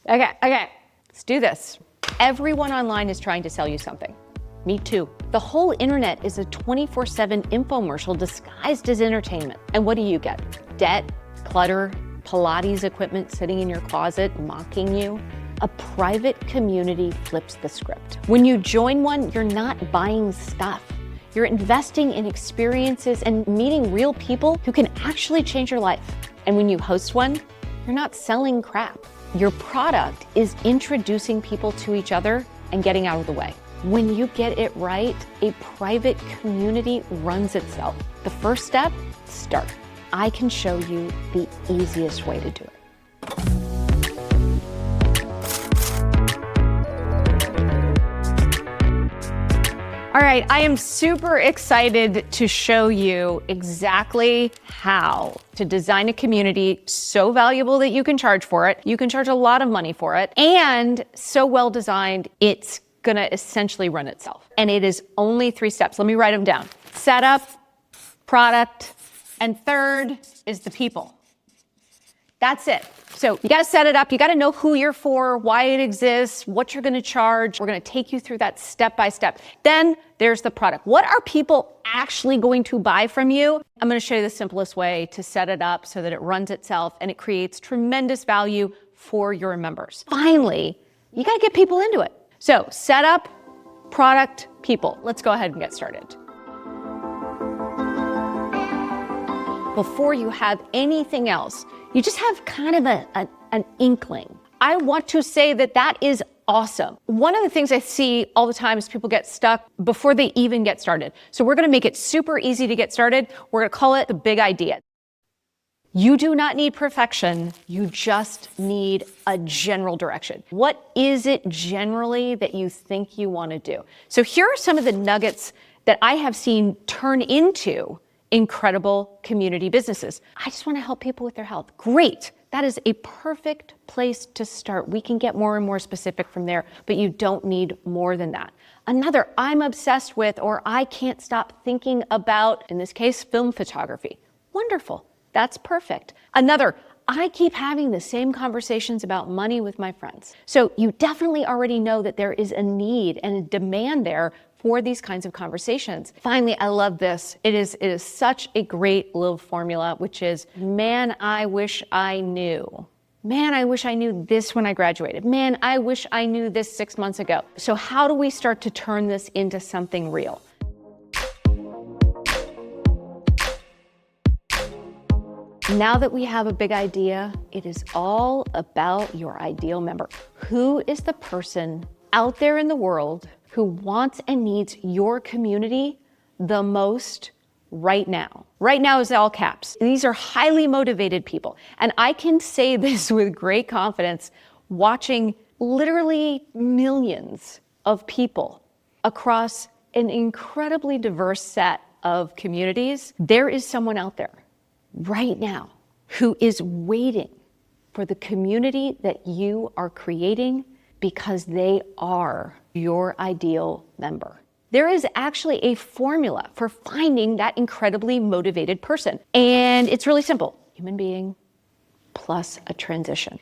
Okay, let's do this. Everyone online is trying to sell you something. Me too. The whole internet is a 24/7 infomercial disguised as entertainment. And what do you get? Debt, clutter, Pilates equipment sitting in your closet mocking you. A private community flips the script. When you join one, you're not buying stuff. You're investing in experiences and meeting real people who can actually change your life. And when you host one, you're not selling crap. Your product is introducing people to each other and getting out of the way. When you get it right, a private community runs itself. The first step, start. I can show you the easiest way to do it. All right, I am super excited to show you exactly how to design a community so valuable that you can charge for it. You can charge a lot of money for it, and so well designed, it's gonna essentially run itself. And it is only 3 steps. Let me write them down. Setup, product, and third is the people. That's it. So you gotta set it up, you gotta know who you're for, why it exists, what you're gonna charge. We're gonna take you through that step by step. Then there's the product. What are people actually going to buy from you? I'm gonna show you the simplest way to set it up so that it runs itself and it creates tremendous value for your members. Finally, you gotta get people into it. So setup, product, people. Let's go ahead and get started. Before you have anything else, you just have kind of an inkling. I want to say that is awesome. One of the things I see all the time is people get stuck before they even get started. So we're gonna make it super easy to get started. We're gonna call it the big idea. You do not need perfection, you just need a general direction. What is it generally that you think you wanna do? So here are some of the nuggets that I have seen turn into incredible community businesses. I just want to help people with their health. Great. That is a perfect place to start. We can get more and more specific from there, but you don't need more than that. Another, I'm obsessed with, or I can't stop thinking about, in this case, film photography. Wonderful. That's perfect. Another, I keep having the same conversations about money with my friends. So you definitely already know that there is a need and a demand there for these kinds of conversations. Finally, I love this. It is such a great little formula, which is, man, I wish I knew. Man, I wish I knew this when I graduated. Man, I wish I knew this 6 months ago. So how do we start to turn this into something real? Now that we have a big idea, it is all about your ideal member. Who is the person out there in the world who wants and needs your community the most right now? Right now is all caps. These are highly motivated people. And I can say this with great confidence, watching literally millions of people across an incredibly diverse set of communities. There is someone out there right now who is waiting for the community that you are creating because they are your ideal member. There is actually a formula for finding that incredibly motivated person. And it's really simple. Human being plus a transition.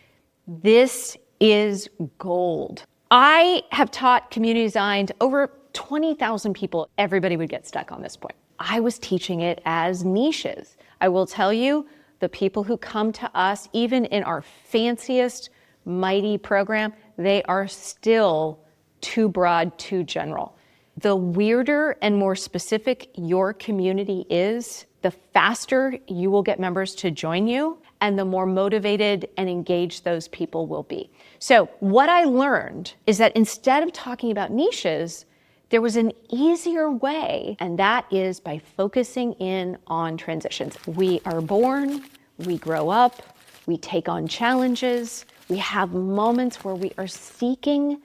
This is gold. I have taught community design to over 20,000 people. Everybody would get stuck on this point. I was teaching it as niches. I will tell you, the people who come to us, even in our fanciest, mighty program, they are still too broad, too general. The weirder and more specific your community is, the faster you will get members to join you, and the more motivated and engaged those people will be. So what I learned is that instead of talking about niches, there was an easier way, and that is by focusing in on transitions. We are born, we grow up, we take on challenges, we have moments where we are seeking.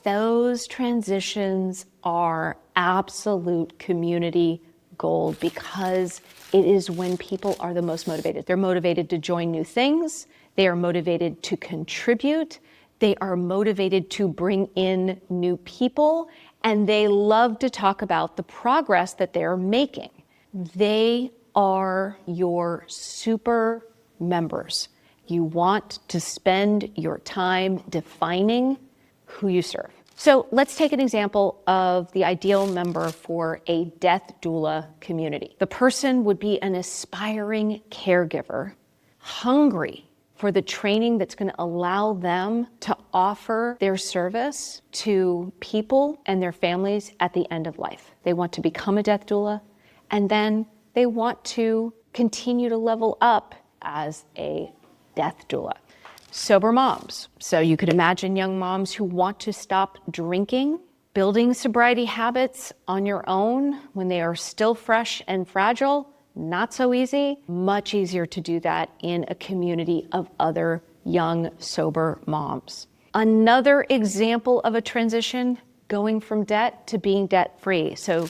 Those transitions are absolute community gold because it is when people are the most motivated. They're motivated to join new things, they are motivated to contribute, they are motivated to bring in new people, and they love to talk about the progress that they're making. They are your super members. You want to spend your time defining who you serve. So let's take an example of the ideal member for a death doula community. The person would be an aspiring caregiver, hungry for the training that's going to allow them to offer their service to people and their families at the end of life. They want to become a death doula, and then they want to continue to level up as a death doula. Sober moms. So you could imagine young moms who want to stop drinking, building sobriety habits on your own when they are still fresh and fragile. Not so easy. Much easier to do that in a community of other young, sober moms. Another example of a transition, going from debt to being debt-free. So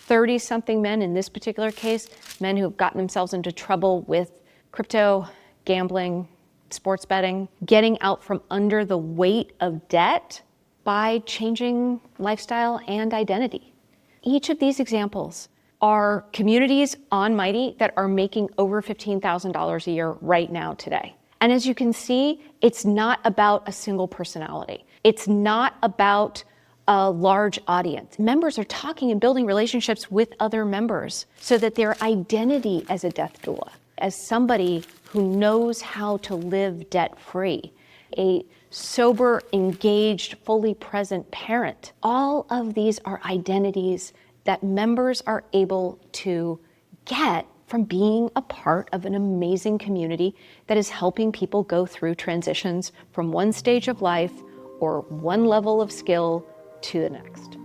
30-something men in this particular case, men who have gotten themselves into trouble with crypto, gambling, sports betting, getting out from under the weight of debt by changing lifestyle and identity. Each of these examples are communities on Mighty that are making over $15,000 a year right now today. And as you can see, it's not about a single personality. It's not about a large audience. Members are talking and building relationships with other members so that their identity as a death doula, as somebody who knows how to live debt-free, a sober, engaged, fully present parent. All of these are identities that members are able to get from being a part of an amazing community that is helping people go through transitions from one stage of life or one level of skill to the next.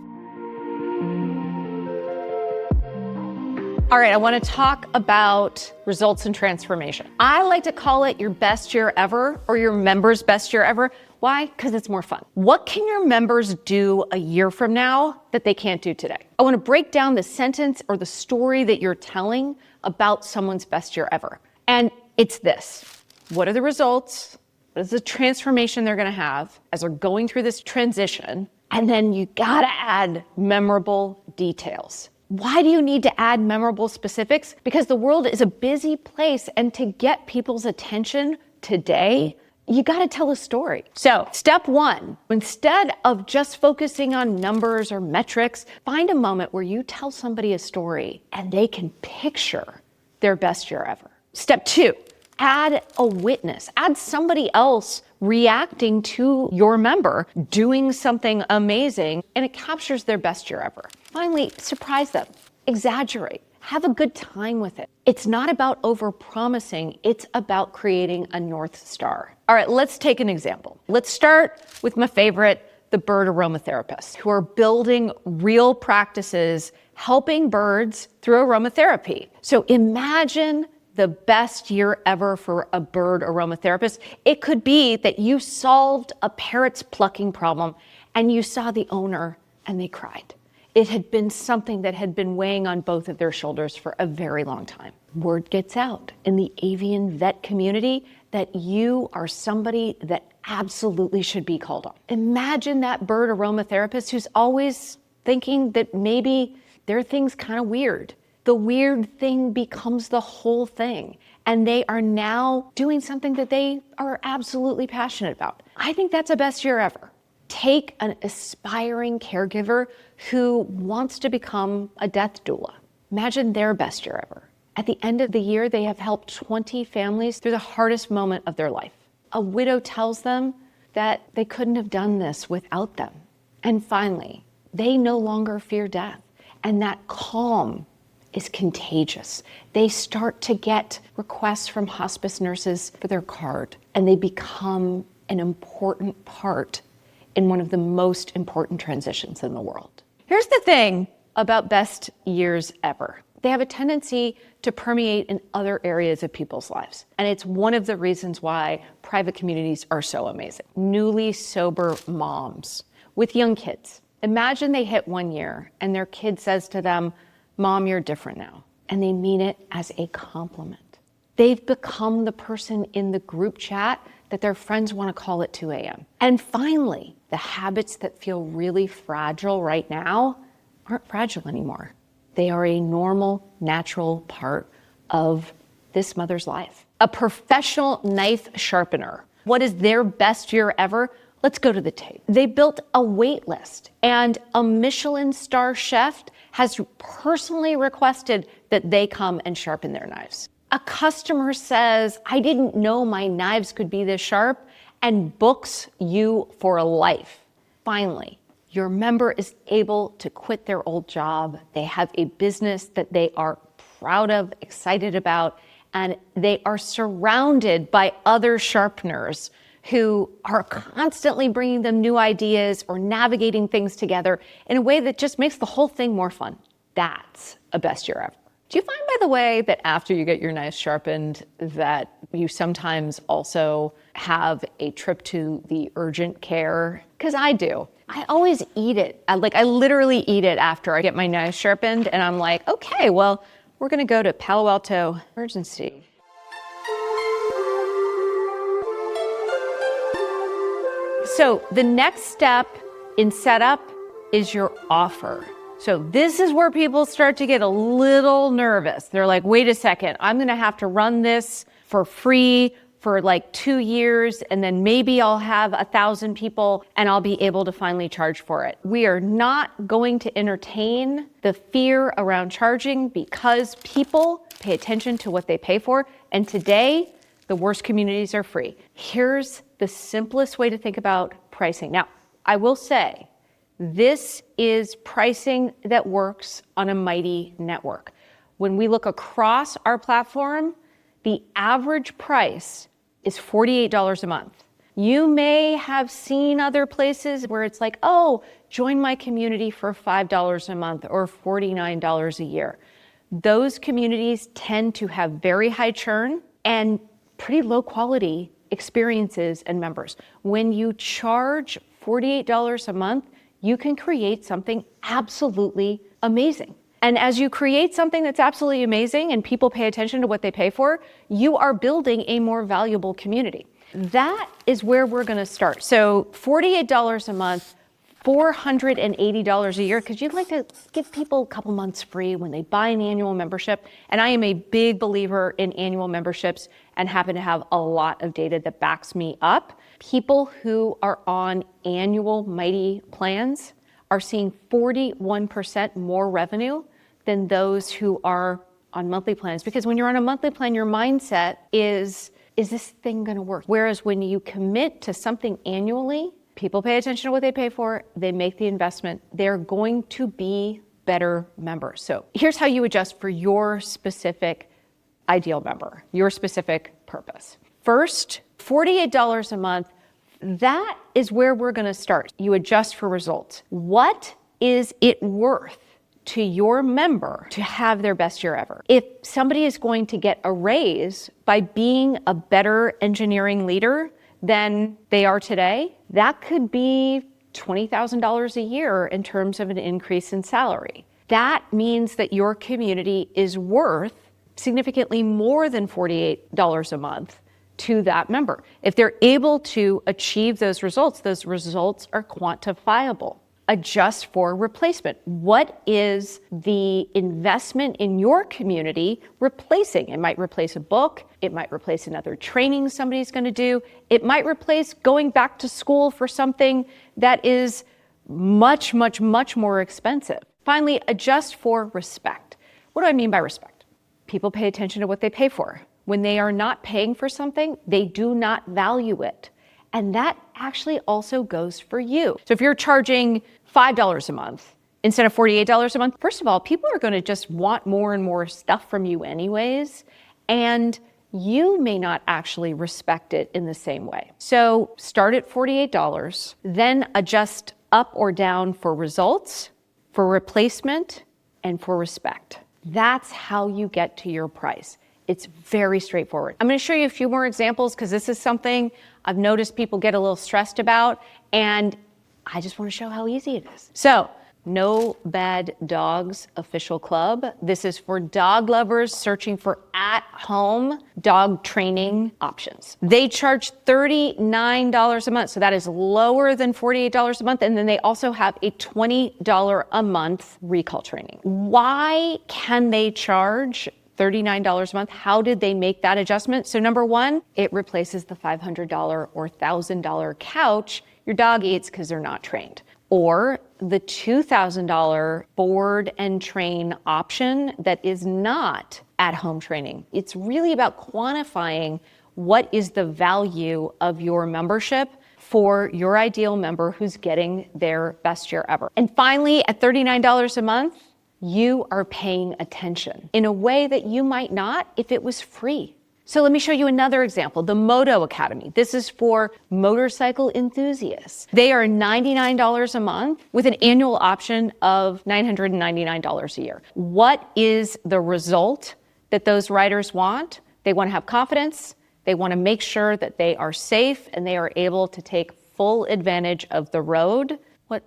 All right, I want to talk about results and transformation. I like to call it your best year ever or your members' best year ever. Why? Because it's more fun. What can your members do a year from now that they can't do today? I want to break down the sentence or the story that you're telling about someone's best year ever. And it's this. What are the results? What is the transformation they're going to have as they're going through this transition? And then you got to add memorable details. Why do you need to add memorable specifics? Because the world is a busy place, and to get people's attention today, you got to tell a story. So step one, instead of just focusing on numbers or metrics, find a moment where you tell somebody a story and they can picture their best year ever. Step two, add a witness, add somebody else reacting to your member doing something amazing, and it captures their best year ever. Finally, surprise them, exaggerate, have a good time with it. It's not about over-promising, it's about creating a North Star. All right, let's take an example. Let's start with my favorite, the bird aromatherapists, who are building real practices, helping birds through aromatherapy. So imagine the best year ever for a bird aromatherapist. It could be that you solved a parrot's plucking problem and you saw the owner and they cried. It had been something that had been weighing on both of their shoulders for a very long time. Word gets out in the avian vet community that you are somebody that absolutely should be called on. Imagine that bird aromatherapist who's always thinking that maybe their thing's kind of weird. The weird thing becomes the whole thing, and they are now doing something that they are absolutely passionate about. I think that's a best year ever. Take an aspiring caregiver who wants to become a death doula. Imagine their best year ever. At the end of the year, they have helped 20 families through the hardest moment of their life. A widow tells them that they couldn't have done this without them. And finally, they no longer fear death, and that calm is contagious. They start to get requests from hospice nurses for their card, and they become an important part in one of the most important transitions in the world. Here's the thing about best years ever. They have a tendency to permeate in other areas of people's lives. And it's one of the reasons why private communities are so amazing. Newly sober moms with young kids. Imagine they hit 1 year and their kid says to them, "Mom, you're different now." And they mean it as a compliment. They've become the person in the group chat that their friends want to call at 2 a.m. And finally, the habits that feel really fragile right now aren't fragile anymore. They are a normal, natural part of this mother's life. a professional knife sharpener. What is their best year ever? Let's go to the tape. They built a wait list, and a Michelin star chef has personally requested that they come and sharpen their knives. A customer says, I didn't know my knives could be this sharp, and books you for life. Finally, your member is able to quit their old job. They have a business that they are proud of, excited about, and they are surrounded by other sharpeners who are constantly bringing them new ideas or navigating things together in a way that just makes the whole thing more fun. That's a best year ever. Do you find, by the way, that after you get your knives sharpened, that you sometimes also have a trip to the urgent care? Because I do. I always eat it. I literally eat it after I get my knives sharpened, and I'm like, okay, well, we're gonna go to Palo Alto Emergency. So the next step in setup is your offer. So this is where people start to get a little nervous. They're like, wait a second, I'm gonna have to run this for free for like 2 years, and then maybe I'll have 1,000 people and I'll be able to finally charge for it. We are not going to entertain the fear around charging because people pay attention to what they pay for. And today, the worst communities are free. Here's the simplest way to think about pricing. Now, I will say, this is pricing that works on a Mighty network. When we look across our platform, the average price is $48 a month. You may have seen other places where it's like, oh, join my community for $5 a month or $49 a year. Those communities tend to have very high churn and pretty low quality experiences and members. When you charge $48 a month, you can create something absolutely amazing. And as you create something that's absolutely amazing and people pay attention to what they pay for, you are building a more valuable community. That is where we're gonna start. So $48 a month, $480 a year, because you'd like to give people a couple months free when they buy an annual membership. And I am a big believer in annual memberships and happen to have a lot of data that backs me up. People who are on annual Mighty plans are seeing 41% more revenue than those who are on monthly plans. Because when you're on a monthly plan, your mindset is this thing gonna work? Whereas when you commit to something annually, people pay attention to what they pay for, they make the investment, they're going to be better members. So here's how you adjust for your specific ideal member, your specific purpose. First, $48 a month, that is where we're gonna start. You adjust for results. What is it worth to your member to have their best year ever? If somebody is going to get a raise by being a better engineering leader than they are today, that could be $20,000 a year in terms of an increase in salary. That means that your community is worth significantly more than $48 a month to that member. If they're able to achieve those results are quantifiable. Adjust for replacement. What is the investment in your community replacing? It might replace a book. It might replace another training somebody's going to do. It might replace going back to school for something that is much, much, much more expensive. Finally, adjust for respect. What do I mean by respect? People pay attention to what they pay for. When they are not paying for something, they do not value it. And that actually also goes for you. So if you're charging $5 a month instead of $48 a month, first of all, people are going to just want more and more stuff from you anyways. And you may not actually respect it in the same way. So start at $48, then adjust up or down for results, for replacement, and for respect. That's how you get to your price. It's very straightforward. I'm going to show you a few more examples because this is something I've noticed people get a little stressed about, and I just want to show how easy it is. So, No Bad Dogs Official Club. This is for dog lovers searching for at-home dog training options. They charge $39 a month, so that is lower than $48 a month, and then they also have a $20 a month recall training. Why can they charge $39 a month. How did they make that adjustment? So number one, it replaces the $500 or $1,000 couch your dog eats because they're not trained. Or the $2,000 board and train option that is not at-home training. It's really about quantifying what is the value of your membership for your ideal member who's getting their best year ever. And finally, at $39 a month, you are paying attention in a way that you might not if it was free. So let me show you another example, the Moto Academy. This is for motorcycle enthusiasts. They are $99 a month with an annual option of $999 a year. What is the result that those riders want? They want to have confidence. They want to make sure that they are safe and they are able to take full advantage of the road. What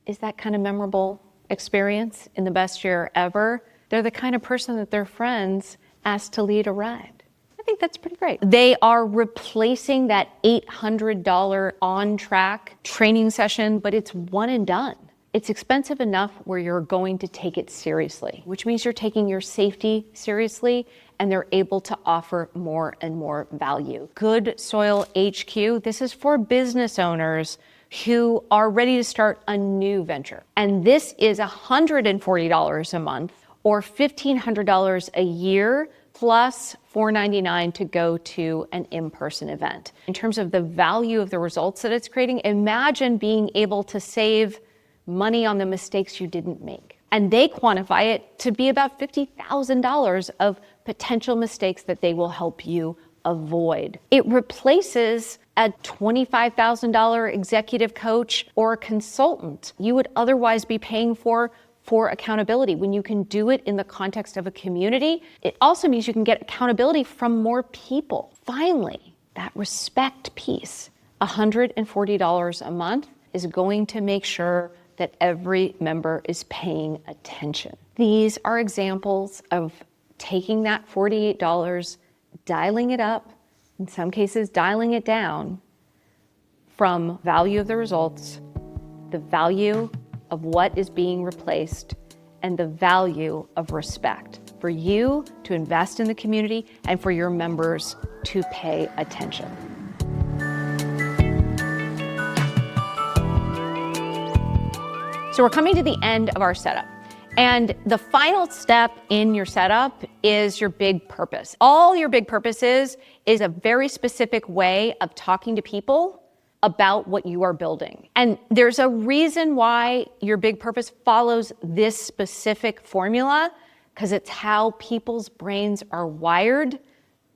is that kind of memorable experience in the best year ever? They're the kind of person that their friends ask to lead a ride. I think that's pretty great. They are replacing that $800 on-track training session, but it's one and done. It's expensive enough where you're going to take it seriously, which means you're taking your safety seriously, and they're able to offer more and more value. Good Soil HQ, this is for business owners who are ready to start a new venture. And this is $140 a month or $1,500 a year plus $499 to go to an in-person event. In terms of the value of the results that it's creating, imagine being able to save money on the mistakes you didn't make. And they quantify it to be about $50,000 of potential mistakes that they will help you avoid. It replaces a $25,000 executive coach or a consultant you would otherwise be paying for accountability. When you can do it in the context of a community, it also means you can get accountability from more people. Finally, that respect piece, $140 a month, is going to make sure that every member is paying attention. These are examples of taking that $48, dialing it up, in some cases dialing it down, from value of the results, the value of what is being replaced, and the value of respect for you to invest in the community and for your members to pay attention. So we're coming to the end of our setup. And the final step in your setup is your big purpose. All your big purpose is a very specific way of talking to people about what you are building. And there's a reason why your big purpose follows this specific formula, because it's how people's brains are wired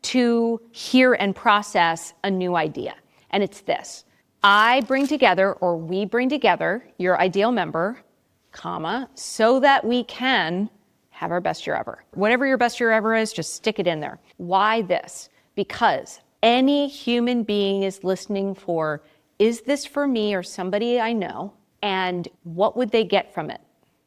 to hear and process a new idea. And it's this: I bring together, or we bring together, your ideal member, so that we can have our best year ever. Whatever your best year ever is, just stick it in there. Why this? Because any human being is listening for, is this for me or somebody I know? And what would they get from it?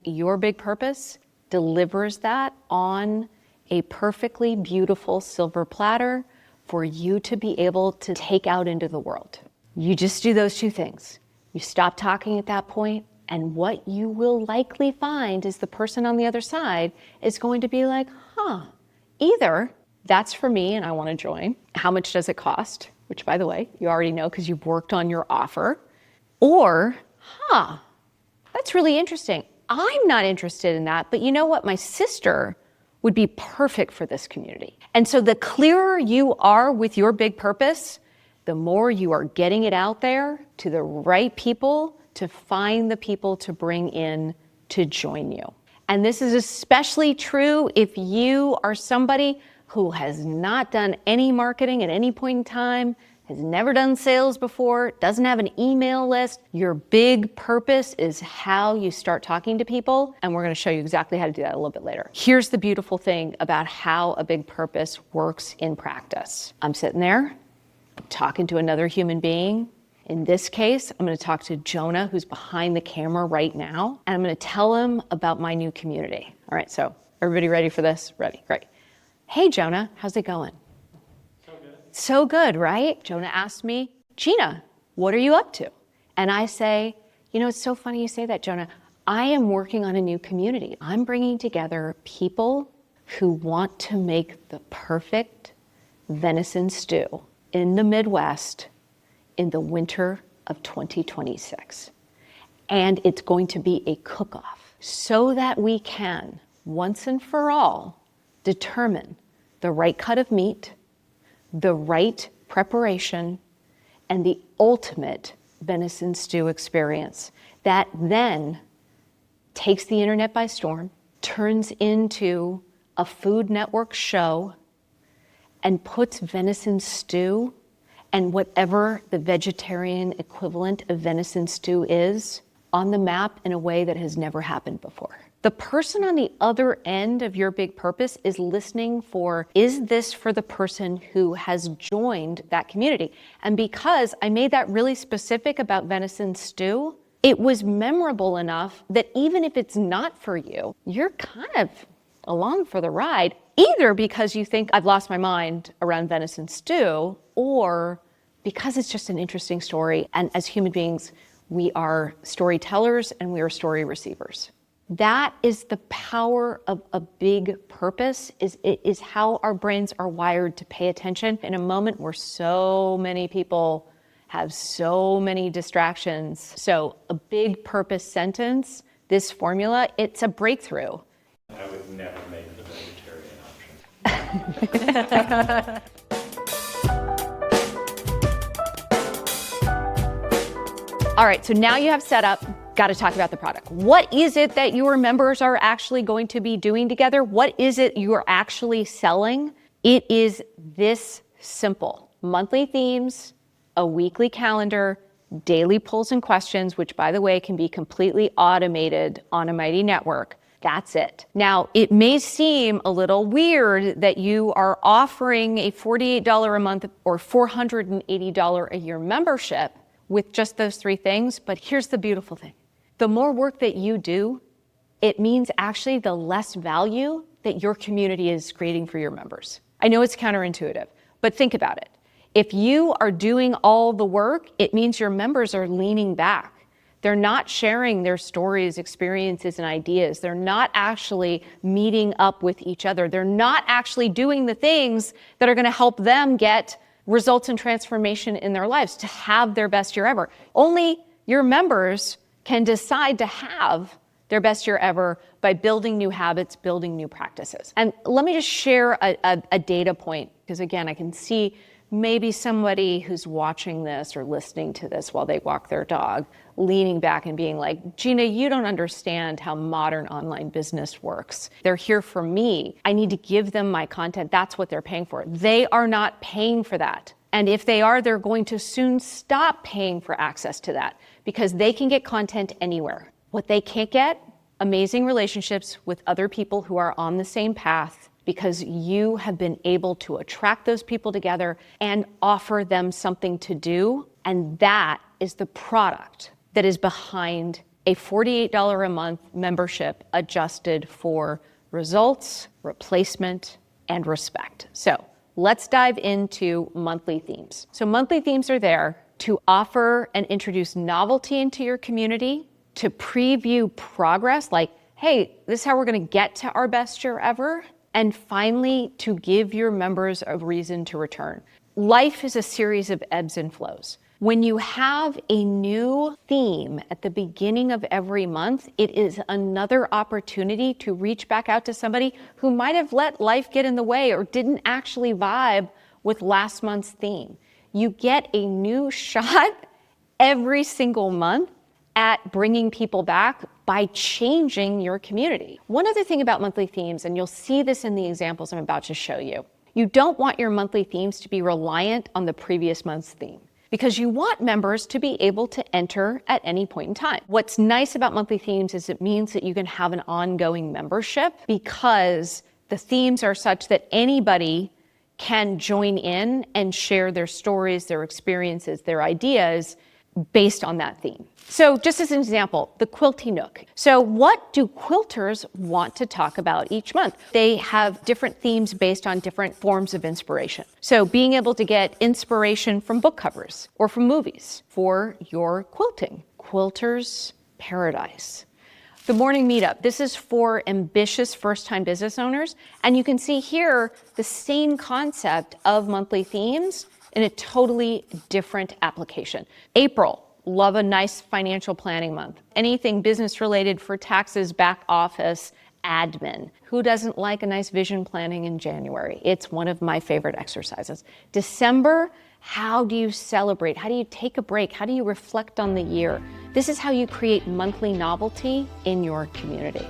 Your big purpose delivers that on a perfectly beautiful silver platter for you to be able to take out into the world. You just do those two things. You stop talking at that point, and what you will likely find is the person on the other side is going to be like, either that's for me and I want to join. How much does it cost? Which, by the way, you already know because you've worked on your offer. Or, that's really interesting. I'm not interested in that, but you know what? My sister would be perfect for this community. And so the clearer you are with your big purpose, the more you are getting it out there to the right people, to find the people to bring in to join you. And this is especially true if you are somebody who has not done any marketing at any point in time, has never done sales before, doesn't have an email list. Your big purpose is how you start talking to people, and we're going to show you exactly how to do that a little bit later. Here's the beautiful thing about how a big purpose works in practice. I'm sitting there, I'm talking to another human being. In this case, I'm going to talk to Jonah, who's behind the camera right now, and I'm going to tell him about my new community. All right, so everybody ready for this? Ready, great. Hey, Jonah, how's it going? So good, right? Jonah asked me, Gina, what are you up to? And I say, it's so funny you say that, Jonah. I am working on a new community. I'm bringing together people who want to make the perfect venison stew in the Midwest in the winter of 2026. And it's going to be a cook-off so that we can, once and for all, determine the right cut of meat, the right preparation, and the ultimate venison stew experience that then takes the internet by storm, turns into a Food Network show, and puts venison stew and whatever the vegetarian equivalent of venison stew is on the map in a way that has never happened before. The person on the other end of your big purpose is listening for, is this for the person who has joined that community? And because I made that really specific about venison stew, it was memorable enough that even if it's not for you, you're kind of along for the ride, either because you think I've lost my mind around venison stew, or because it's just an interesting story. And as human beings, we are storytellers and we are story receivers. That is the power of a big purpose, it is how our brains are wired to pay attention in a moment where so many people have so many distractions. So a big purpose sentence, this formula, it's a breakthrough. I would never make it a vegetarian option. All right, so now you have set up, got to talk about the product. What is it that your members are actually going to be doing together? What is it you're actually selling? It is this simple. Monthly themes, a weekly calendar, daily polls and questions, which by the way, can be completely automated on a Mighty network. That's it. Now, it may seem a little weird that you are offering a $48 a month or $480 a year membership with just those three things, but here's the beautiful thing. The more work that you do, it means actually the less value that your community is creating for your members. I know it's counterintuitive, but think about it. If you are doing all the work, it means your members are leaning back. They're not sharing their stories, experiences, and ideas. They're not actually meeting up with each other. They're not actually doing the things that are going to help them get results and transformation in their lives, to have their best year ever. Only your members can decide to have their best year ever by building new habits, building new practices. And let me just share a data point, because again, I can see maybe somebody who's watching this or listening to this while they walk their dog, leaning back and being like, Gina, you don't understand how modern online business works. They're here for me. I need to give them my content. That's what they're paying for. They are not paying for that. And if they are, they're going to soon stop paying for access to that because they can get content anywhere. What they can't get, amazing relationships with other people who are on the same path, because you have been able to attract those people together and offer them something to do. And that is the product that is behind a $48 a month membership adjusted for results, replacement, and respect. So let's dive into monthly themes. So monthly themes are there to offer and introduce novelty into your community, to preview progress, like, hey, this is how we're gonna get to our best year ever. And finally, to give your members a reason to return. Life is a series of ebbs and flows. When you have a new theme at the beginning of every month, it is another opportunity to reach back out to somebody who might have let life get in the way or didn't actually vibe with last month's theme. You get a new shot every single month at bringing people back by changing your community. One other thing about monthly themes, and you'll see this in the examples I'm about to show you, you don't want your monthly themes to be reliant on the previous month's theme, because you want members to be able to enter at any point in time. What's nice about monthly themes is it means that you can have an ongoing membership, because the themes are such that anybody can join in and share their stories, their experiences, their ideas based on that theme. So just as an example, the Quilty Nook. So what do quilters want to talk about each month? They have different themes based on different forms of inspiration. So being able to get inspiration from book covers or from movies for your quilting. Quilter's Paradise. The morning meetup. This is for ambitious first-time business owners. And you can see here the same concept of monthly themes in a totally different application. April, love a nice financial planning month. Anything business related for taxes, back office, admin. Who doesn't like a nice vision planning in January? It's one of my favorite exercises. December, how do you celebrate? How do you take a break? How do you reflect on the year? This is how you create monthly novelty in your community.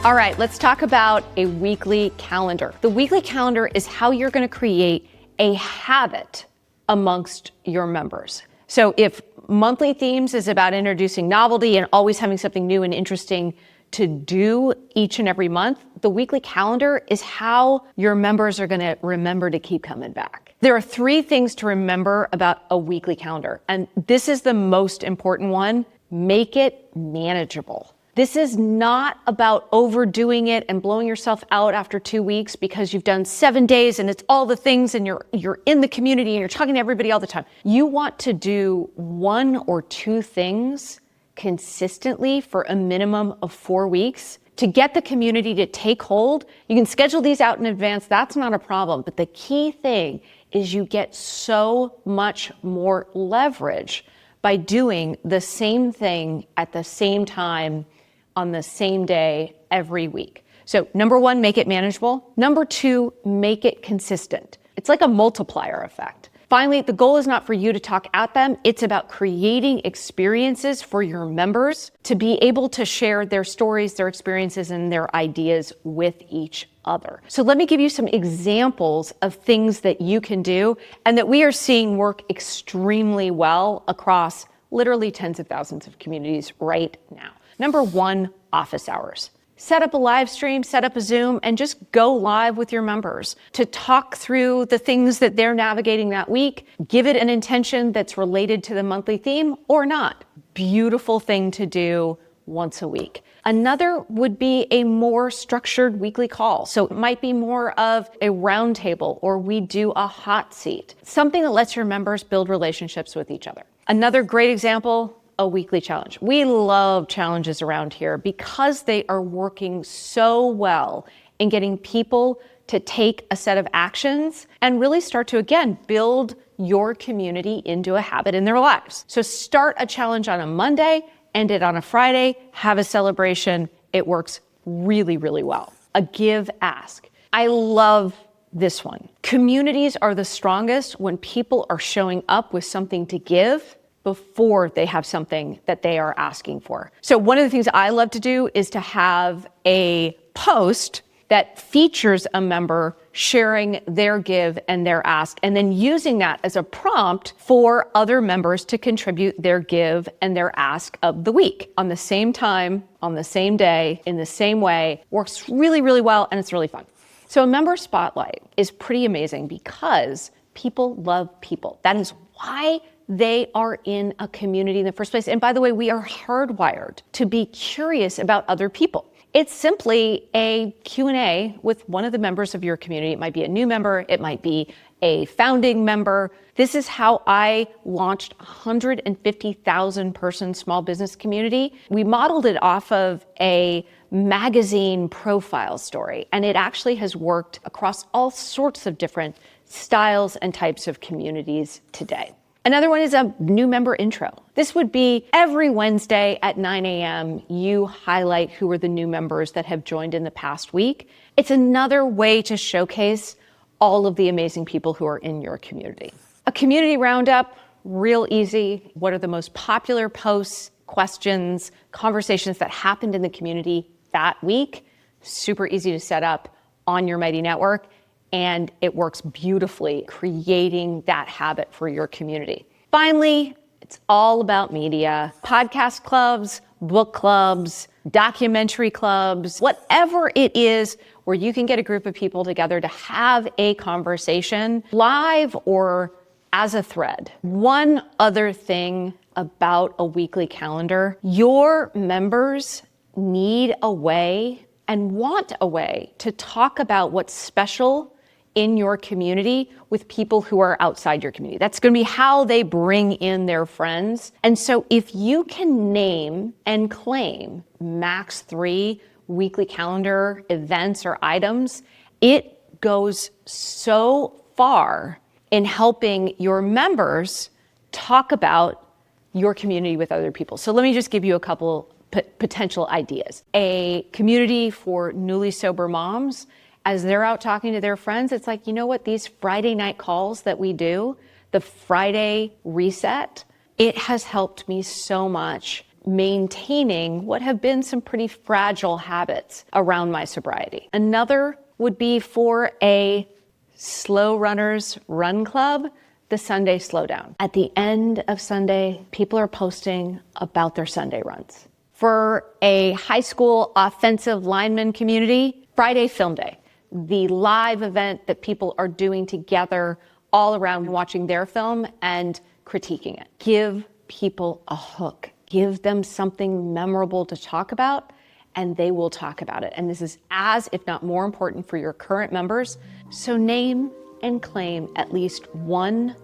All right, let's talk about a weekly calendar. The weekly calendar is how you're going to create a habit amongst your members. So if monthly themes is about introducing novelty and always having something new and interesting to do each and every month, the weekly calendar is how your members are going to remember to keep coming back. There are 3 things to remember about a weekly calendar, and this is the most important one. Make it manageable. This is not about overdoing it and blowing yourself out after 2 weeks because you've done 7 days and it's all the things and you're in the community and you're talking to everybody all the time. You want to do 1 or 2 things consistently for a minimum of 4 weeks to get the community to take hold. You can schedule these out in advance. That's not a problem. But the key thing is you get so much more leverage by doing the same thing at the same time on the same day every week. So number 1, make it manageable. Number 2, make it consistent. It's like a multiplier effect. Finally, the goal is not for you to talk at them. It's about creating experiences for your members to be able to share their stories, their experiences, and their ideas with each other. So let me give you some examples of things that you can do and that we are seeing work extremely well across literally tens of thousands of communities right now. Number 1, office hours. Set up a live stream, set up a Zoom, and just go live with your members to talk through the things that they're navigating that week. Give it an intention that's related to the monthly theme or not. Beautiful thing to do once a week. Another would be a more structured weekly call. So it might be more of a roundtable, or we do a hot seat, something that lets your members build relationships with each other. Another great example, a weekly challenge. We love challenges around here because they are working so well in getting people to take a set of actions and really start to, again, build your community into a habit in their lives. So start a challenge on a Monday, end it on a Friday, have a celebration. It works really, really well. A give ask. I love this one. Communities are the strongest when people are showing up with something to give before they have something that they are asking for. So one of the things I love to do is to have a post that features a member sharing their give and their ask, and then using that as a prompt for other members to contribute their give and their ask of the week on the same time, on the same day, in the same way. Works really, really well, and it's really fun. So a member spotlight is pretty amazing because people love people. That is why they are in a community in the first place. And by the way, we are hardwired to be curious about other people. It's simply a Q&A with one of the members of your community. It might be a new member. It might be a founding member. This is how I launched a 150,000 person small business community. We modeled it off of a magazine profile story, and it actually has worked across all sorts of different styles and types of communities today. Another one is a new member intro. This would be every Wednesday at 9 a.m. you highlight who are the new members that have joined in the past week. It's another way to showcase all of the amazing people who are in your community. A community roundup, real easy. What are the most popular posts, questions, conversations that happened in the community that week? Super easy to set up on your Mighty Network. And it works beautifully creating that habit for your community. Finally, it's all about media. Podcast clubs, book clubs, documentary clubs, whatever it is where you can get a group of people together to have a conversation, live or as a thread. One other thing about a weekly calendar, your members need a way and want a way to talk about what's special in your community with people who are outside your community. That's going to be how they bring in their friends. And so if you can name and claim max 3 weekly calendar events or items, it goes so far in helping your members talk about your community with other people. So let me just give you a couple potential ideas. A community for newly sober moms, as they're out talking to their friends, it's like, you know what, these Friday night calls that we do, the Friday reset, it has helped me so much maintaining what have been some pretty fragile habits around my sobriety. Another would be for a slow runners run club, the Sunday Slowdown. At the end of Sunday, people are posting about their Sunday runs. For a high school offensive lineman community, Friday Film Day, the live event that people are doing together all around watching their film and critiquing it. Give people a hook. Give them something memorable to talk about, and they will talk about it. And this is as, if not more important for your current members. So name and claim at least one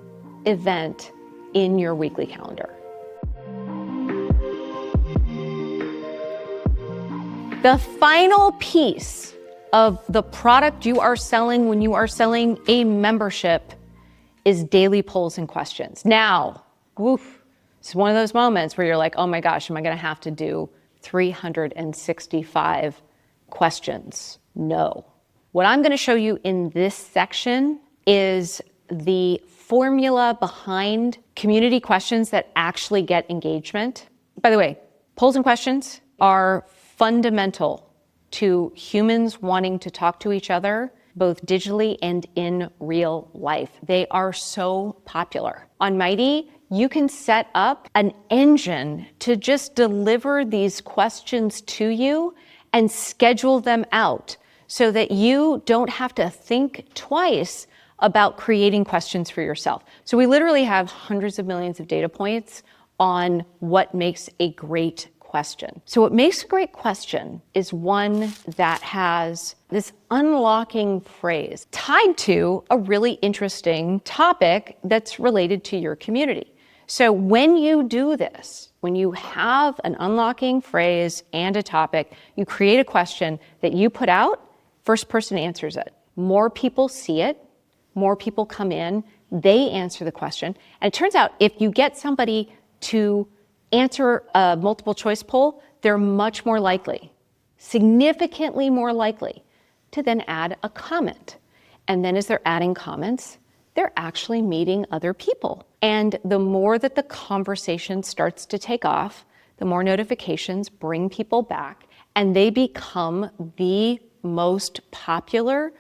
event in your weekly calendar. The final piece of the product you are selling when you are selling a membership is daily polls and questions. Now, it's one of those moments where you're like, oh my gosh, am I gonna have to do 365 questions? No. What I'm gonna show you in this section is the formula behind community questions that actually get engagement. By the way, polls and questions are fundamental to humans wanting to talk to each other, both digitally and in real life. They are so popular. On Mighty, you can set up an engine to just deliver these questions to you and schedule them out so that you don't have to think twice about creating questions for yourself. So we literally have hundreds of millions of data points on what makes a great question. So what makes a great question is one that has this unlocking phrase tied to a really interesting topic that's related to your community. So when you do this, when you have an unlocking phrase and a topic, you create a question that you put out, first person answers it. More people see it, more people come in, they answer the question. And it turns out if you get somebody to answer a multiple choice poll, they're much more likely, significantly more likely, to then add a comment. And then as they're adding comments, they're actually meeting other people. And the more that the conversation starts to take off, the more notifications bring people back, and they become the most popular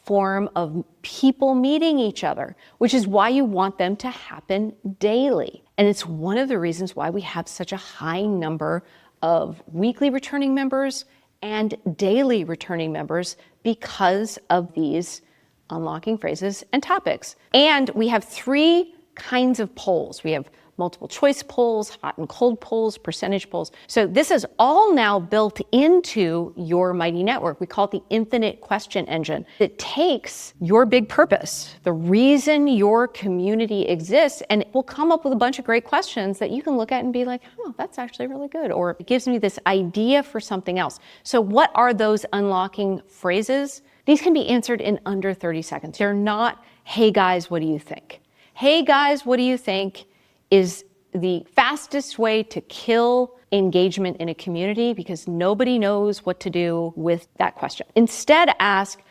form of people meeting each other, which is why you want them to happen daily. And it's one of the reasons why we have such a high number of weekly returning members and daily returning members because of these unlocking phrases and topics. And we have 3 kinds of polls. We have multiple choice polls, hot and cold polls, percentage polls. So this is all now built into your Mighty network. We call it the infinite question engine. It takes your big purpose, the reason your community exists, and it will come up with a bunch of great questions that you can look at and be like, oh, that's actually really good. Or it gives me this idea for something else. So what are those unlocking phrases? These can be answered in under 30 seconds. They're not, hey guys, what do you think? Hey guys, what do you think? Is the fastest way to kill engagement in a community because nobody knows what to do with that question. Instead, ask,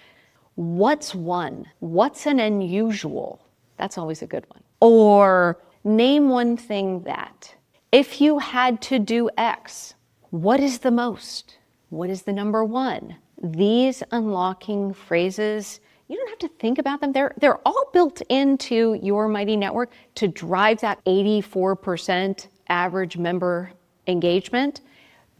what's one? What's an unusual? That's always a good one. Or name one thing that. If you had to do X, what is the most? What is the number one? These unlocking phrases, you don't have to think about them. They're all built into your Mighty network to drive that 84% average member engagement.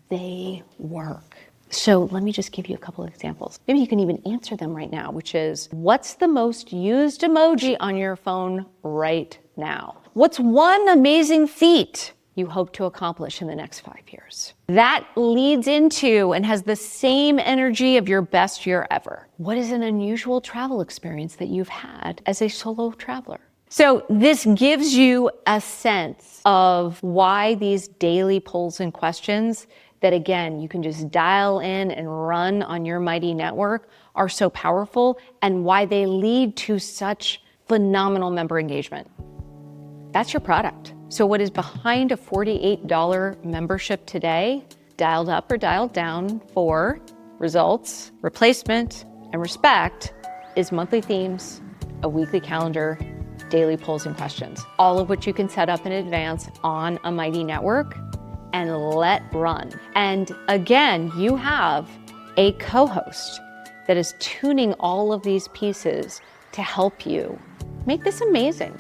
They work. So let me just give you a couple of examples. Maybe you can even answer them right now, which is, what's the most used emoji on your phone right now? What's one amazing feat you hope to accomplish in the next 5 years? That leads into and has the same energy of your best year ever. What is an unusual travel experience that you've had as a solo traveler? So this gives you a sense of why these daily polls and questions that, again, you can just dial in and run on your Mighty network are so powerful, and why they lead to such phenomenal member engagement. That's your product. So what is behind a $48 membership today, dialed up or dialed down for results, replacement, and respect, is monthly themes, a weekly calendar, daily polls and questions, all of which you can set up in advance on a Mighty network and let run. And again, you have a co-host that is tuning all of these pieces to help you make this amazing.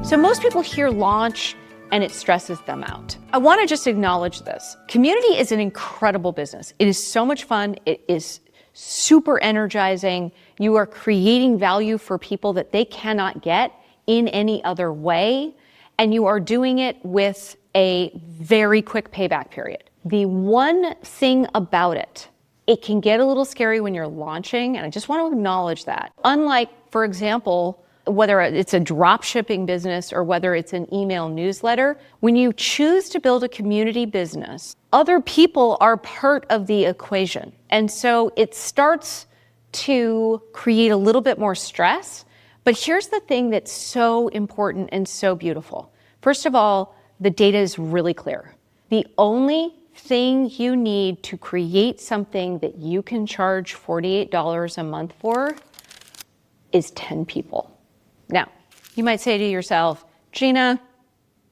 So most people hear launch and it stresses them out. I want to just acknowledge this. Community is an incredible business. It is so much fun. It is super energizing. You are creating value for people that they cannot get in any other way. And you are doing it with a very quick payback period. The one thing about it, it can get a little scary when you're launching. And I just want to acknowledge that. Unlike, for example, whether it's a drop shipping business or whether it's an email newsletter, when you choose to build a community business, other people are part of the equation. And so it starts to create a little bit more stress. But here's the thing that's so important and so beautiful. First of all, the data is really clear. The only thing you need to create something that you can charge $48 a month for is 10 people. Now, you might say to yourself, Gina,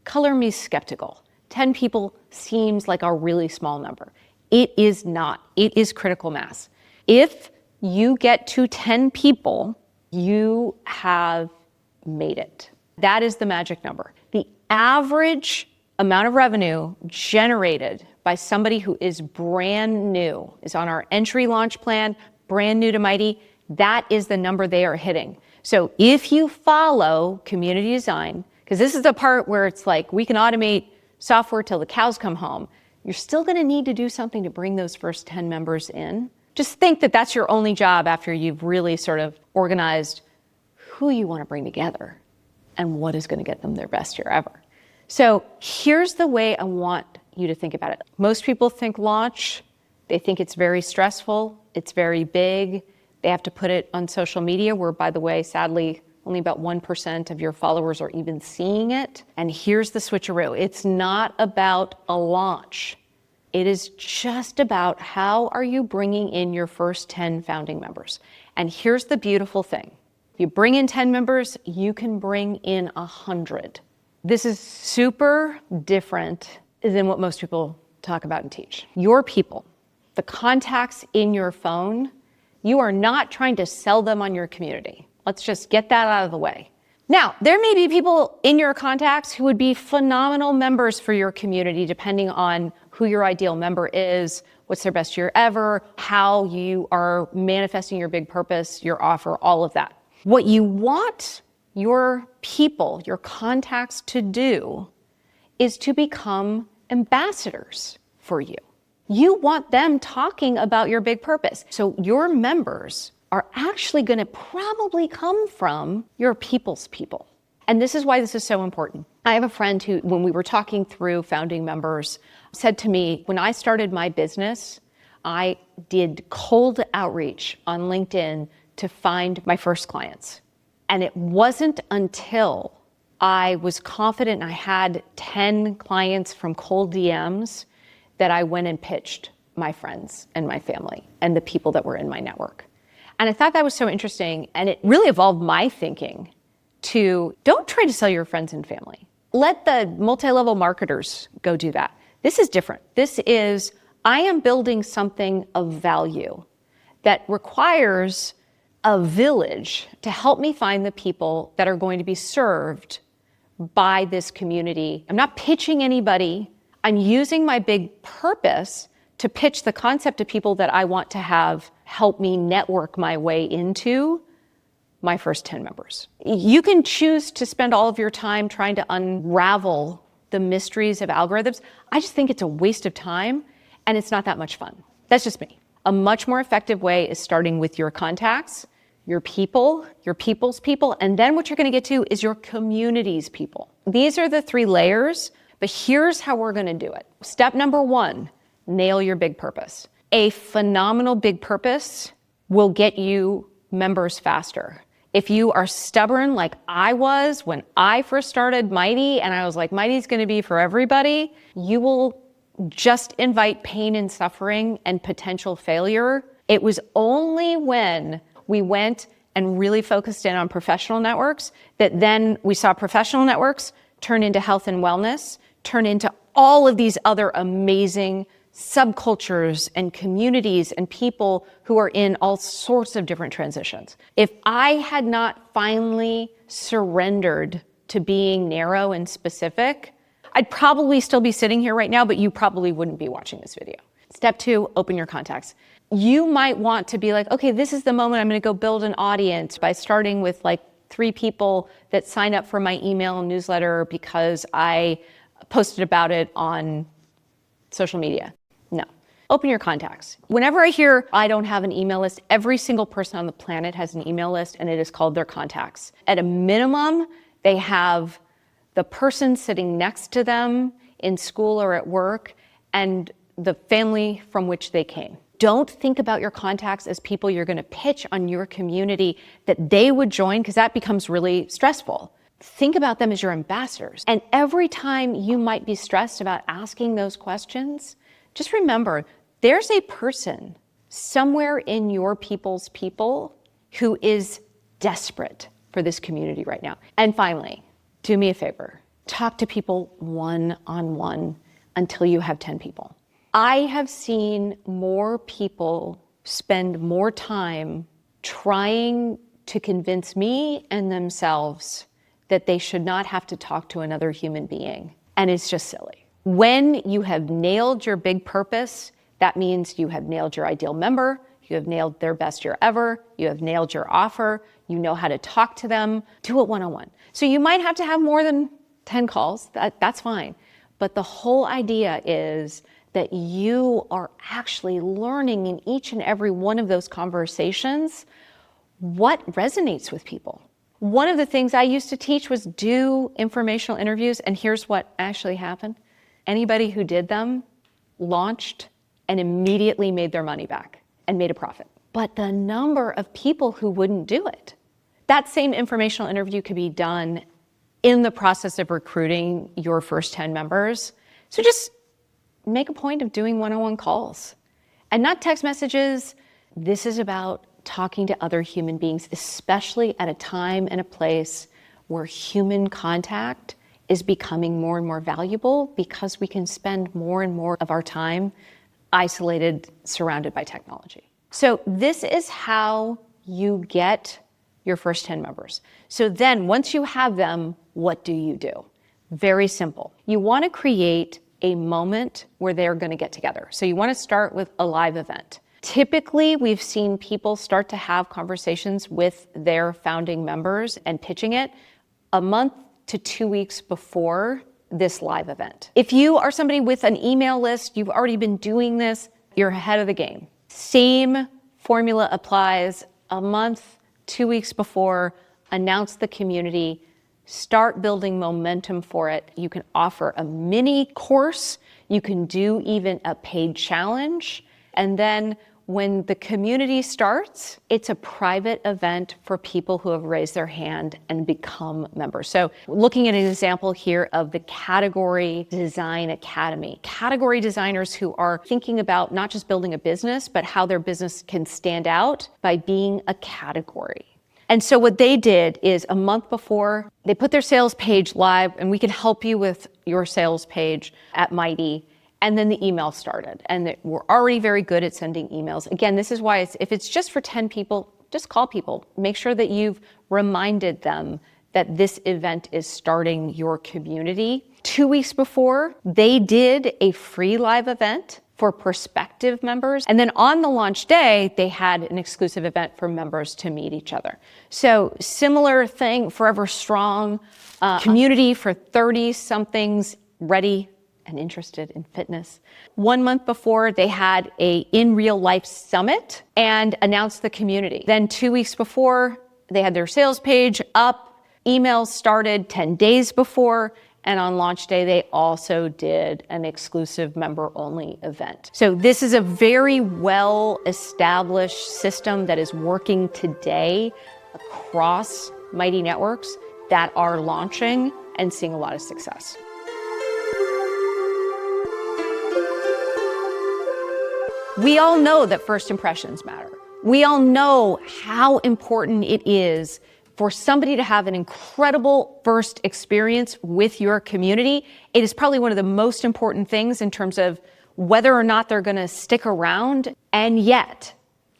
color me skeptical. 10 people seems like a really small number. It is not. It is critical mass. If you get to 10 people, you have made it. That is the magic number. The average amount of revenue generated by somebody who is brand new, is on our entry launch plan, brand new to Mighty, that is the number they are hitting. So if you follow community design, because this is the part where it's like we can automate software till the cows come home, you're still going to need to do something to bring those first 10 members in. Just think that that's your only job after you've really sort of organized who you want to bring together and what is going to get them their best year ever. So here's the way I want you to think about it. Most people think launch, they think it's very stressful, it's very big. They have to put it on social media where, by the way, sadly, only about 1% of your followers are even seeing it. And here's the switcheroo. It's not about a launch. It is just about how are you bringing in your first 10 founding members. And here's the beautiful thing. If you bring in 10 members, you can bring in 100. This is super different than what most people talk about and teach. Your people, the contacts in your phone, you are not trying to sell them on your community. Let's just get that out of the way. Now, there may be people in your contacts who would be phenomenal members for your community, depending on who your ideal member is, what's their best year ever, how you are manifesting your big purpose, your offer, all of that. What you want your people, your contacts to do is to become ambassadors for you. You want them talking about your big purpose. So your members are actually going to probably come from your people's people. And this is why this is so important. I have a friend who, when we were talking through founding members, said to me, when I started my business, I did cold outreach on LinkedIn to find my first clients. And it wasn't until I was confident I had 10 clients from cold DMs that I went and pitched my friends and my family and the people that were in my network. And I thought that was so interesting. And it really evolved my thinking to don't try to sell your friends and family. Let the multi-level marketers go do that. This is different. This is, I am building something of value that requires a village to help me find the people that are going to be served by this community. I'm not pitching anybody. I'm using my big purpose to pitch the concept to people that I want to have help me network my way into my first 10 members. You can choose to spend all of your time trying to unravel the mysteries of algorithms. I just think it's a waste of time and it's not that much fun. That's just me. A much more effective way is starting with your contacts, your people, your people's people, and then what you're going to get to is your community's people. These are the 3 layers, but here's how we're going to do it. Step number 1, nail your big purpose. A phenomenal big purpose will get you members faster. If you are stubborn like I was when I first started Mighty, and I was like, Mighty's going to be for everybody, you will just invite pain and suffering and potential failure. It was only when we went and really focused in on professional networks that then we saw professional networks turn into health and wellness, turn into all of these other amazing subcultures and communities and people who are in all sorts of different transitions. If I had not finally surrendered to being narrow and specific, I'd probably still be sitting here right now, but you probably wouldn't be watching this video. Step 2, open your contacts. You might want to be like, okay, this is the moment I'm going to go build an audience by starting with like 3 people that sign up for my email newsletter because I posted about it on social media. No. Open your contacts. Whenever I hear I don't have an email list, every single person on the planet has an email list and it is called their contacts. At a minimum, they have the person sitting next to them in school or at work and the family from which they came. Don't think about your contacts as people you're going to pitch on your community that they would join, because that becomes really stressful. Think about them as your ambassadors. And every time you might be stressed about asking those questions, just remember, there's a person somewhere in your people's people who is desperate for this community right now. And finally, do me a favor, talk to people one-on-one until you have 10 people. I have seen more people spend more time trying to convince me and themselves that they should not have to talk to another human being. And it's just silly. When you have nailed your big purpose, that means you have nailed your ideal member, you have nailed their best year ever, you have nailed your offer, you know how to talk to them, do it one-on-one. So you might have to have more than 10 calls, that's fine. But the whole idea is that you are actually learning in each and every one of those conversations what resonates with people. One of the things I used to teach was do informational interviews, and here's what actually happened. Anybody who did them launched and immediately made their money back and made a profit. But the number of people who wouldn't do it, that same informational interview could be done in the process of recruiting your first 10 members. So just make a point of doing one-on-one calls and not text messages. This is about talking to other human beings, especially at a time and a place where human contact is becoming more and more valuable because we can spend more and more of our time isolated, surrounded by technology. So this is how you get your first 10 members. So then once you have them, what do you do? Very simple. You want to create a moment where they're going to get together. So you want to start with a live event. Typically, we've seen people start to have conversations with their founding members and pitching it a month to 2 weeks before this live event. If you are somebody with an email list, you've already been doing this, you're ahead of the game. Same formula applies a month, 2 weeks before, announce the community, start building momentum for it. You can offer a mini course, you can do even a paid challenge, and then when the community starts, it's a private event for people who have raised their hand and become members. So looking at an example here of the Category Design Academy. Category designers who are thinking about not just building a business, but how their business can stand out by being a category. And so what they did is a month before, they put their sales page live, and we can help you with your sales page at Mighty. And then the email started, and we're already very good at sending emails. Again, this is why if it's just for 10 people, just call people. Make sure that you've reminded them that this event is starting your community. 2 weeks before, they did a free live event for prospective members. And then on the launch day, they had an exclusive event for members to meet each other. So similar thing, Forever Strong, community for 30-somethings ready and interested in fitness. 1 month before, they had a In Real Life Summit and announced the community. Then 2 weeks before, they had their sales page up, emails started 10 days before, and on launch day, they also did an exclusive member-only event. So this is a very well-established system that is working today across Mighty Networks that are launching and seeing a lot of success. We all know that first impressions matter. We all know how important it is for somebody to have an incredible first experience with your community. It is probably one of the most important things in terms of whether or not they're gonna stick around. And yet,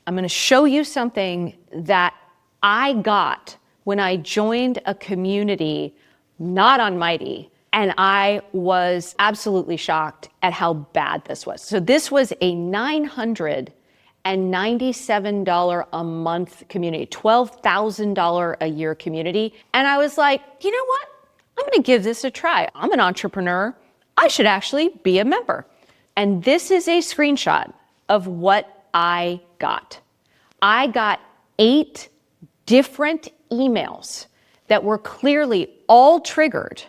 I'm gonna show you something that I got when I joined a community not on Mighty, and I was absolutely shocked at how bad this was. So this was a $997 a month community, $12,000 a year community. And I was like, you know what? I'm gonna give this a try. I'm an entrepreneur. I should actually be a member. And this is a screenshot of what I got. I got 8 different emails that were clearly all triggered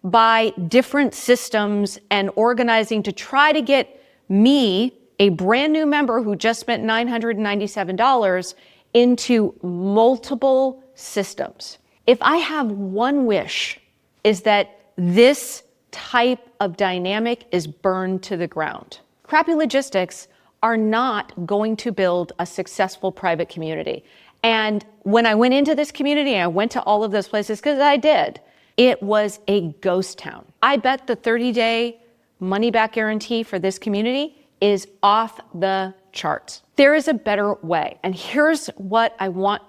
by different systems and organizing to try to get me, a brand new member who just spent $997, into multiple systems. If I have one wish, is that this type of dynamic is burned to the ground. Crappy logistics are not going to build a successful private community. And when I went into this community, I went to all of those places, because I did, it was a ghost town. I bet the 30-day money-back guarantee for this community is off the charts. There is a better way. And here's what I want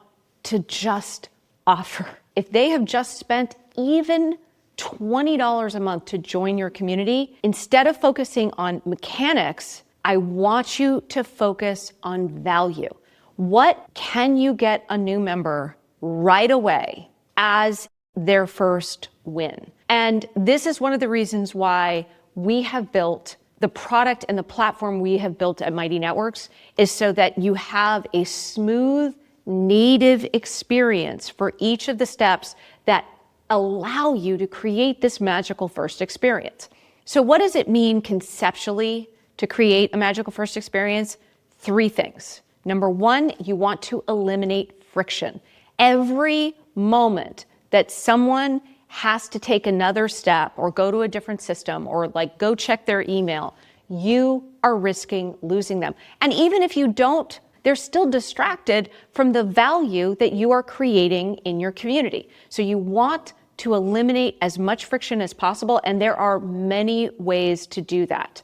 to just offer. If they have just spent even $20 a month to join your community, instead of focusing on mechanics, I want you to focus on value. What can you get a new member right away as their first win? And this is one of the reasons why we have built the product and the platform we have built at Mighty Networks, is so that you have a smooth, native experience for each of the steps that allow you to create this magical first experience. So what does it mean conceptually to create a magical first experience? 3 things. Number 1, you want to eliminate friction. Every moment that someone has to take another step or go to a different system or go check their email, you are risking losing them. And even if you don't, they're still distracted from the value that you are creating in your community. So you want to eliminate as much friction as possible, and there are many ways to do that.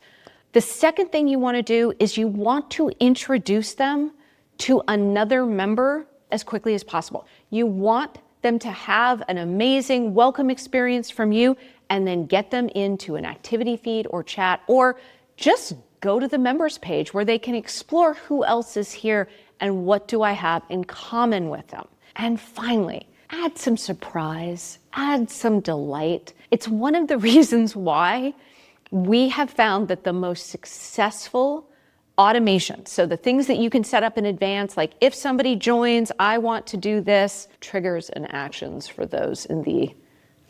The second thing you want to do is you want to introduce them to another member as quickly as possible. You want them to have an amazing welcome experience from you, and then get them into an activity feed or chat, or just go to the members page where they can explore who else is here and what do I have in common with them. And finally, add some surprise, add some delight. It's one of the reasons why we have found that the most successful automation, so the things that you can set up in advance, like if somebody joins, I want to do this, triggers and actions for those in the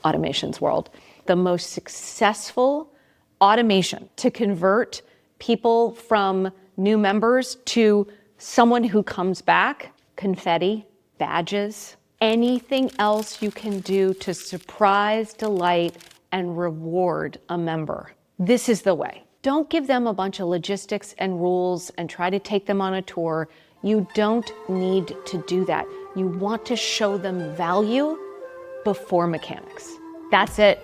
automations world. The most successful automation to convert people from new members to someone who comes back, confetti, badges, anything else you can do to surprise, delight, and reward a member. This is the way. Don't give them a bunch of logistics and rules and try to take them on a tour. You don't need to do that. You want to show them value before mechanics. That's it.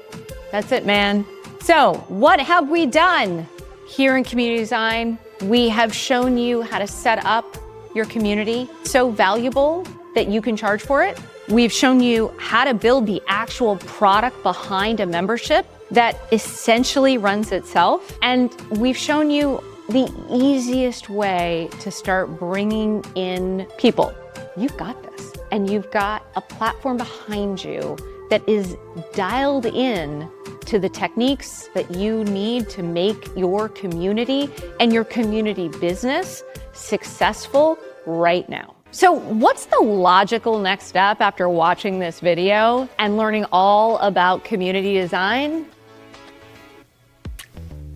That's it, man. So what have we done here in Community Design? We have shown you how to set up your community so valuable that you can charge for it. We've shown you how to build the actual product behind a membership that essentially runs itself. And we've shown you the easiest way to start bringing in people. You've got this, and you've got a platform behind you that is dialed in to the techniques that you need to make your community and your community business successful right now. So what's the logical next step after watching this video and learning all about community design?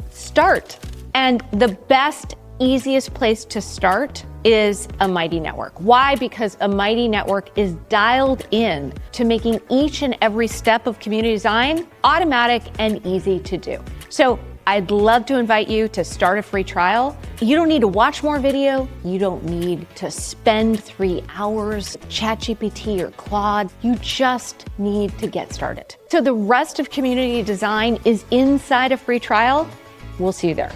Start. And the best, easiest place to start is a Mighty Network. Why? Because a Mighty Network is dialed in to making each and every step of community design automatic and easy to do. So I'd love to invite you to start a free trial. You don't need to watch more video. You don't need to spend 3 hours ChatGPT or Claude. You just need to get started. So the rest of community design is inside a free trial. We'll see you there.